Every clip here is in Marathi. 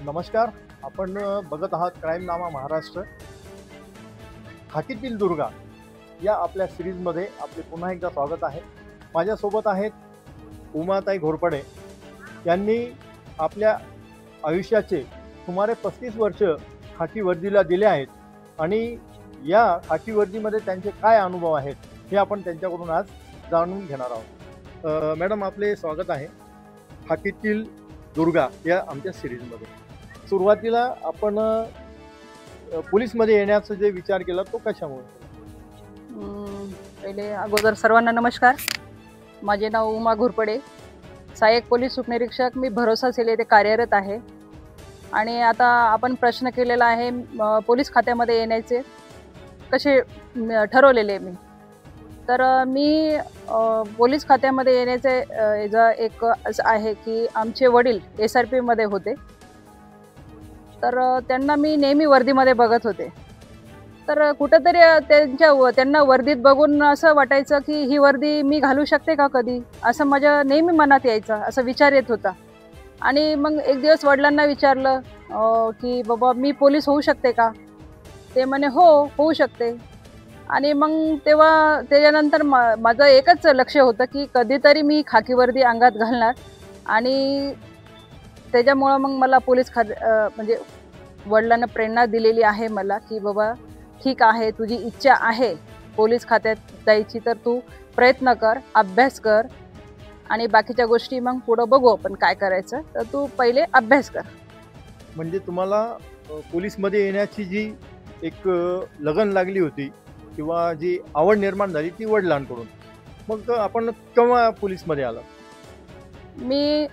नमस्कार. आपण बघत आहात क्राईम नामा महाराष्ट्र. खाकीतील दुर्गा या आपल्या सिरीजमध्ये आपले पुन्हा एकदा स्वागत आहे. माझ्यासोबत आहेत उमाताई घोरपडे. यांनी आपल्या आयुष्याचे सुमारे 35 वर्ष खाकी वर्दीला दिले आहेत आणि या खाकी वर्दीमध्ये त्यांचे काय अनुभव आहेत हे आपण त्यांच्याकडून आज जाणून घेणार आहोत. मॅडम, आपले स्वागत आहे खाकीतील दुर्गा या आमच्या सिरीजमध्ये. सुरुवातीला आपण पोलीसमध्ये येण्याचा जे विचार केला तो कशामुळे? पहिले अगोदर सर्वांना नमस्कार. माझे नाव उमा घोरपडे, सहाय्यक पोलीस उपनिरीक्षक. मी भरोसा सेल येथे कार्यरत आहे. आणि आता आपण प्रश्न केलेला आहे पोलीस खात्यामध्ये येण्याचे कसे ठरवलेले मी. तर मी पोलीस खात्यामध्ये येण्याचे याचा एक असं आहे की आमचे वडील SRPमध्ये होते. तर त्यांना मी नेहमी वर्दीमध्ये बघत होते. तर कुठंतरी त्यांना वर्दीत बघून असं वाटायचं की ही वर्दी मी घालू शकते का कधी, असं माझ्या नेहमी मनात यायचं, असं विचार येत होता. आणि मग एक दिवस वडिलांना विचारलं की बाबा मी पोलीस होऊ शकते का? ते म्हणे हो, होऊ शकते. आणि मग तेव्हा त्याच्यानंतर माझं एकच लक्ष होतं की कधीतरी मी खाकी वर्दी अंगात घालणार. आणि त्याच्यामुळं मग मला पोलीस म्हणजे वडिलांना प्रेरणा दिलेली आहे मला की बाबा ठीक आहे, तुझी इच्छा आहे पोलीस खात्यात जायची तर तू प्रयत्न कर, अभ्यास कर आणि बाकीच्या गोष्टी मग पुढं बघू आपण काय करायचं, तर तू पहिले अभ्यास कर. म्हणजे तुम्हाला पोलीसमध्ये येण्याची जी एक लगन लागली होती किंवा जी आवड निर्माण झाली ती वडिलांकडून. मग आपण केव्हा पोलीसमध्ये आला? मी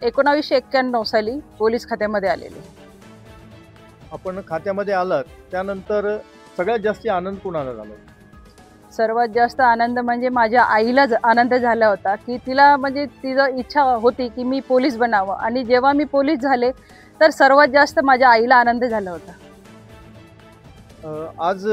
1991 साली पोलीस खात्यामध्ये आलेली. आपण खात्यामध्ये आलात त्यानंतर सगळ्यात जास्त आनंद कोणाला झाला? सर्वात जास्त आनंद म्हणजे माझ्या आईला आनंद झाला होता की तिला म्हणजे तिचं इच्छा होती की मी पोलीस बनावं. आणि जेव्हा मी पोलीस झाले तर सर्वात जास्त माझ्या आईला आनंद झाला होता. आज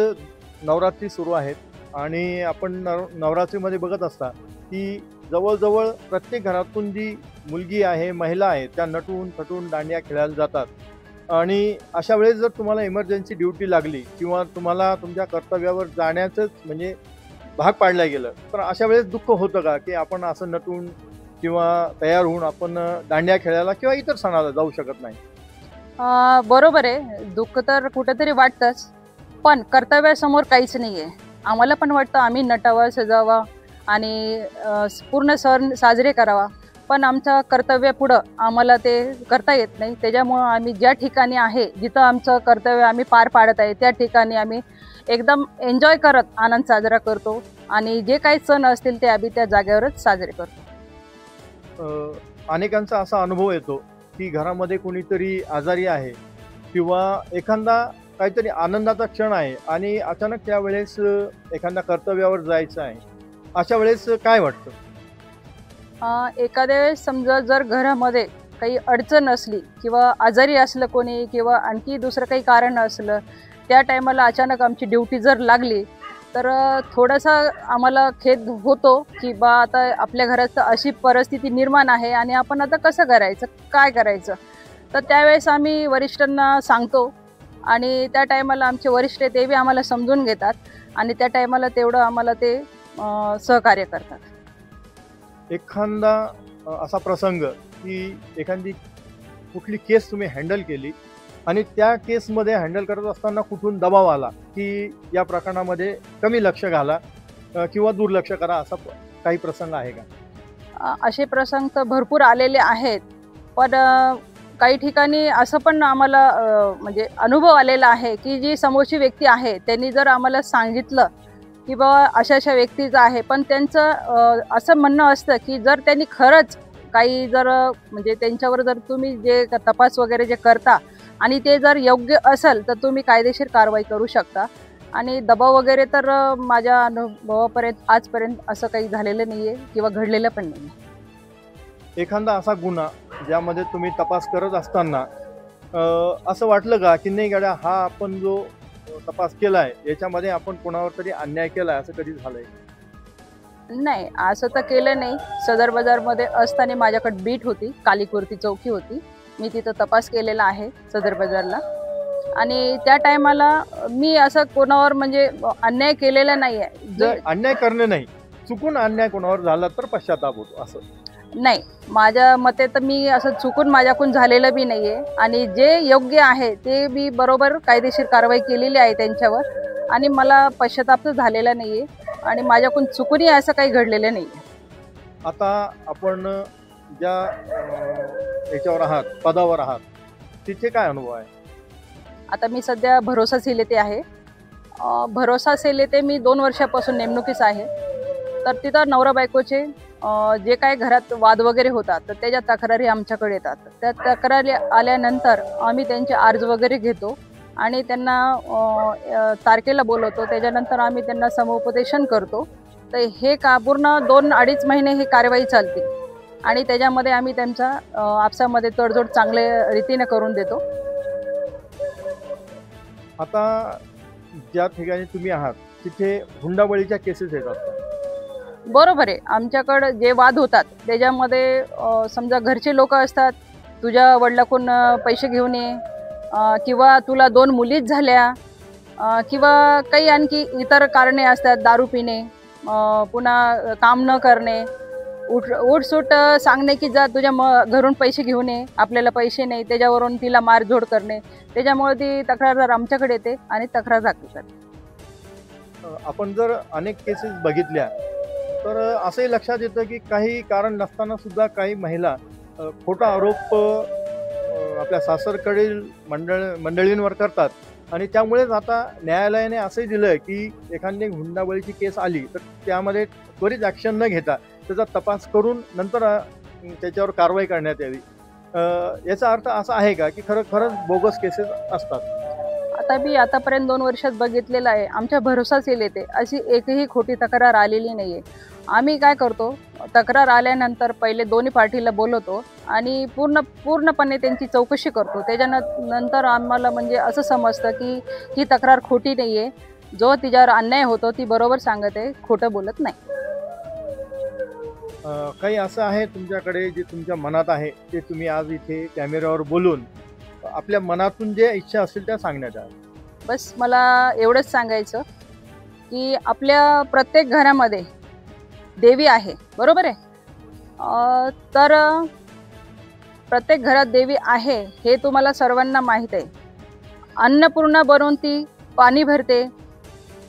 नवरात्री सुरू आहेत आणि आपण नवरात्रीमध्ये बघत असता की जवळजवळ प्रत्येक घरातून जी मुलगी आहे, महिला आहे, त्या नटून थटून दांडिया खेळायला जातात. आणि अशा वेळेस जर तुम्हाला इमर्जन्सी ड्युटी लागली किंवा तुम्हाला तुमच्या कर्तव्यावर जाण्याचंच म्हणजे भाग पाडलं गेलं तर अशा वेळेस दुःख होतं का की आपण असं नटून किंवा तयार होऊन आपण दांडिया खेळायला किंवा इतर सणाला जाऊ शकत नाही? बरोबर आहे, दुःख तर कुठेतरी वाटतंच, पण कर्तव्यासमोर काहीच नाही आहे. आम्हाला पण वाटतं आम्ही नटावं, सजावं आणि पूर्ण सण साजरे करावा, पण आमच्या कर्तव्यापुढं आम्हाला ते करता येत नाही. त्याच्यामुळं आम्ही ज्या ठिकाणी आहे, जिथं आमचं कर्तव्य आम्ही पार पाडत आहे त्या ठिकाणी आम्ही एकदम एन्जॉय करत आनंद साजरा करतो. आणि जे काही सण असतील ते आम्ही त्या जागेवरच साजरे करतो. अनेकांचा असा अनुभव येतो की घरामध्ये कोणीतरी आजारी आहे किंवा एखादा काहीतरी आनंदाचा क्षण आहे आणि अचानक त्यावेळेस एखाद्या कर्तव्यावर जायचं आहे. अशा वेळेस काय वाटतं? एखाद्या वेळेस समजा जर घरामध्ये काही अडचण असली किंवा आजारी असलं कोणी किंवा आणखी दुसरं काही कारण असलं, त्या टायमाला अचानक आमची ड्युटी जर लागली तर थोडासा आम्हाला खेद होतो की बा आता आपल्या घरात अशी परिस्थिती निर्माण आहे आणि आपण आता कसं करायचं, काय करायचं. तर त्यावेळेस आम्ही वरिष्ठांना सांगतो आणि त्या टायमाला आमचे वरिष्ठ ते बी आम्हाला समजून घेतात आणि त्या टायमाला तेवढं आम्हाला ते सहकार्य करतात. एखादा असा प्रसंग की एखादी कुठली केस तुम्ही हँडल केली आणि त्या केसमध्ये हँडल करत असताना कुठून दबाव आला की या प्रकरणामध्ये कमी लक्ष घाला किंवा दुर्लक्ष करा, असा काही प्रसंग आहे का? असे प्रसंग तर भरपूर आलेले आहेत, पण काही ठिकाणी असं पण आम्हाला म्हणजे अनुभव आलेला आहे की जी समोरची व्यक्ती आहे त्यांनी जर आम्हाला सांगितलं की बाबा अशा अशा व्यक्तीचं आहे, पण त्यांचं असं म्हणणं असतं की जर त्यांनी खरंच काही जर म्हणजे त्यांच्यावर जर तुम्ही जे तपास वगैरे जे करता आणि ते जर योग्य असेल तर तुम्ही कायदेशीर कारवाई करू शकता. आणि दबाव वगैरे तर माझ्या अनुभवापर्यंत आजपर्यंत असं काही झालेलं नाही आहे किंवा घडलेलं पण नाही आहे. एखादा असा गुन्हा ज्यामध्ये तुम्ही तपास करत असताना असं वाटलं का की नाही गाड्या हा आपण जो तपास केलाय याच्यामध्ये आपण कोणावर तरी अन्याय केलाय, असं कधी झालंय? नाही, असं तर केलं नाही. सदर बाजारमध्ये असताना माझ्याकडे बीट होती, कालीकुर्ती चौकी होती मी तिथं तपास केलेला आहे सदर बाजारला. आणि त्या टायमाला मी असं कोणावर म्हणजे अन्याय केलेला नाही आहे. जर अन्याय करणे नाही, चुकून अन्याय कोणावर झाला तर पश्चाताप होतो असं नाही, माझ्या मते तर मी असं चुकून माझ्याकडून झालेलं बी नाही आहे. आणि जे योग्य आहे ते मी बरोबर कायदेशीर कारवाई केलेली आहे त्यांच्यावर. आणि मला पश्चाताप तर झालेला नाही आहे आणि माझ्याकडून चुकूनही असं काही घडलेलं नाही आहे. आता आपण ज्या याच्यावर आहात, पदावर आहात, तिथे काय अनुभव आहे? आता मी सध्या भरोसा सेल येथे आहे. भरोसा सेल येथे मी 2 वर्षापासून नेमणुकीस आहे. तर तिथं नवरा बायकोचे जे काय घरात वाद वगैरे होतात तर त्याच्या तक्रारी आमच्याकडे येतात. त्या तक्रारी आल्यानंतर आम्ही त्यांचे अर्ज वगैरे घेतो आणि त्यांना तारखेला बोलवतो. त्याच्यानंतर आम्ही त्यांना समुपदेशन करतो. तर हे पूर्ण 2-2.5 महिने ही कार्यवाही चालते आणि त्याच्यामध्ये आम्ही त्यांचा आपसामध्ये तडजोड चांगल्या रीतीने करून देतो. आता ज्या ठिकाणी तुम्ही आहात तिथे हुंडाबळीच्या केसेस येतात का? बरोबर आहे. आमच्याकडं जे वाद होतात त्याच्यामध्ये समजा घरचे लोक असतात, तुझ्या वडिलाकडून पैसे घेऊन ये, किंवा तुला 2 मुलीच झाल्या, किंवा काही आणखी इतर कारणे असतात, दारू पिणे, पुन्हा काम न करणे, उठसूट सांगणे की जा तुझ्या घरून पैसे घेऊन ये, आपल्याला पैसे नाही, त्याच्यावरून तिला मारझोड करणे. त्याच्यामुळे ती तक्रारदार आमच्याकडे येते आणि तक्रार दाखल करते. आपण जर अनेक केसेस बघितल्या तर असंही लक्षात येतं की काही कारण नसताना सुद्धा काही महिला खोटा आरोप आपल्या सासरकडील मंडळींवर करतात आणि त्यामुळेच आता न्यायालयाने असंही दिलं की एखादी हुंडाबळीची केस आली तर त्यामध्ये त्वरित ॲक्शन न घेता त्याचा तपास करून नंतर त्याच्यावर कारवाई करण्यात यावी. याचा अर्थ असा आहे का की खरंच बोगस केसेस असतात? आता मी आतापर्यंत 2 वर्षात बघितलेलं आहे, आमच्या भरोसा सेल येते अशी एकही खोटी तक्रार आलेली नाही आहे. आम्ही काय करतो, तक्रार आल्यानंतर पहिले दोन्ही पार्टीला बोलवतो आणि पूर्णपणे त्यांची चौकशी करतो. त्याच्यानंतर आम्हाला म्हणजे असं समजतं की ही तक्रार खोटी नाही आहे. जो तिच्यावर अन्याय होतो ती बरोबर सांगत आहे, खोटं बोलत नाही. काही असं आहे तुमच्याकडे जे तुमच्या मनात आहे ते तुम्ही आज इथे कॅमेऱ्यावर बोलून आपल्या मनातून जे इच्छा असेल त्या सांगण्यात यावं? बस मला एवढंच सांगायचं की आपल्या प्रत्येक घरामध्ये देवी आहे, बरोबर आहे. तर प्रत्येक घरात देवी आहे हे तुम्हाला सर्वांना माहीत आहे. अन्नपूर्णा बनवून ती पाणी भरते,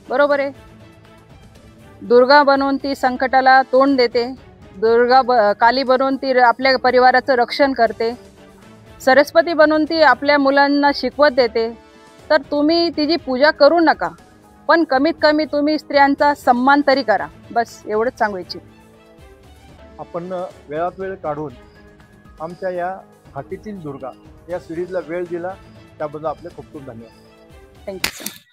बरोबर आहे. दुर्गा बनवून ती संकटाला तोंड देते. काली बनवून ती आपल्या परिवाराचं रक्षण करते. सरस्वती बनवून ती आपल्या मुलांना शिकवत देते. तर तुम्ही तिची पूजा करू नका, पण कमीत कमी तुम्ही स्त्रियांचा सन्मान तरी करा. बस एवढंच सांगू इच्छित. आपण वेळात वेळ काढून आमच्या या हातीतील दुर्गा या सिरीजला वेळ दिला त्याबद्दल आपले खूप खूप धन्यवाद. Thank you sir.